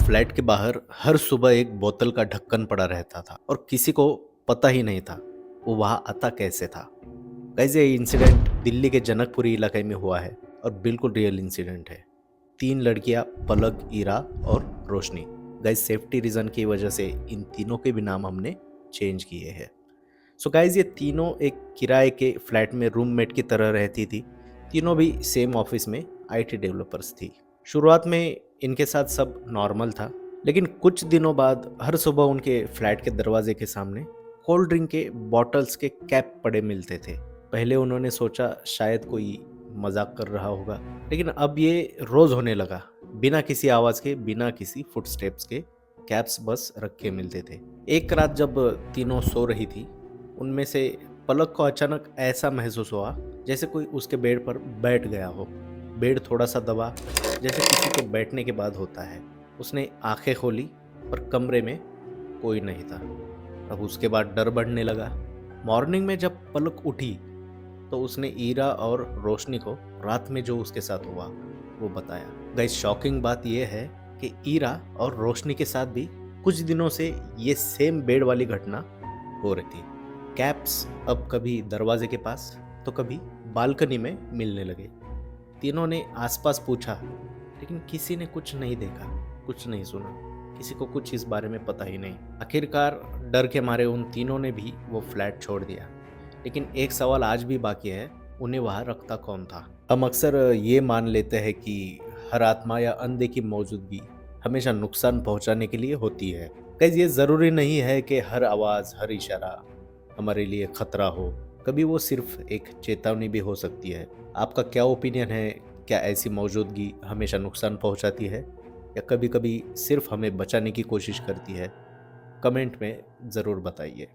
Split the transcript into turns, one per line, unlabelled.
Flat के बाहर हर सुबह एक बोतल का ढक्कन पड़ा रहता था और किसी को पता ही नहीं था वो वहाँ आता कैसे था। गाइस, ये इंसिडेंट दिल्ली के जनकपुरी इलाके में हुआ है और बिल्कुल रियल इंसिडेंट है। 3 लड़कियां, पलक, ईरा और रोशनी। गाइस, सेफ्टी रीजन की वजह से इन तीनों के भी नाम हमने चेंज किए हैं। सो गाइस, ये तीनों एक किराए के फ्लैट में रूममेट की तरह रहती थी। तीनों भी सेम ऑफिस में आईटी डेवलपर्स थी। शुरुआत में इनके साथ सब नॉर्मल था, लेकिन कुछ दिनों बाद हर सुबह उनके फ्लैट के दरवाजे के सामने कोल्ड ड्रिंक के बॉटल्स के कैप पड़े मिलते थे। पहले उन्होंने सोचा शायद कोई मजाक कर रहा होगा, लेकिन अब ये रोज होने लगा। बिना किसी आवाज के, बिना किसी फुटस्टेप्स के कैप्स बस रख के मिलते थे। एक रात जब तीनों सो रही थी, उनमें से पलक को अचानक ऐसा महसूस हुआ जैसे कोई उसके बेड पर बैठ गया हो। बेड थोड़ा सा दबा, जैसे किसी के बैठने के बाद होता है। उसने आंखें खोली पर कमरे में कोई नहीं था। अब उसके बाद डर बढ़ने लगा। मॉर्निंग में जब पलक उठी तो उसने ईरा और रोशनी को रात में जो उसके साथ हुआ वो बताया। गाइस, शॉकिंग बात यह है कि ईरा और रोशनी के साथ भी कुछ दिनों से ये सेम बेड वाली घटना हो रही थी। कैप्स अब कभी दरवाजे के पास तो कभी बालकनी में मिलने लगे। तीनों ने आसपास पूछा, लेकिन किसी ने कुछ नहीं देखा, कुछ नहीं सुना। किसी को कुछ इस बारे में पता ही नहीं। आखिरकार डर के मारे उन तीनों ने भी वो फ्लैट छोड़ दिया। लेकिन एक सवाल आज भी बाकी है, उन्हें वहाँ रखता कौन था? हम अक्सर ये मान लेते हैं कि हर आत्मा या अंधे की मौजूदगी हमेशा नुकसान पहुंचाने के लिए होती है। गाइस, ये जरूरी नहीं है कि हर आवाज, हर इशारा हमारे लिए खतरा हो। कभी वो सिर्फ एक चेतावनी भी हो सकती है। आपका क्या ओपिनियन है? क्या ऐसी मौजूदगी हमेशा नुकसान पहुंचाती है या कभी कभी सिर्फ हमें बचाने की कोशिश करती है? कमेंट में ज़रूर बताइए।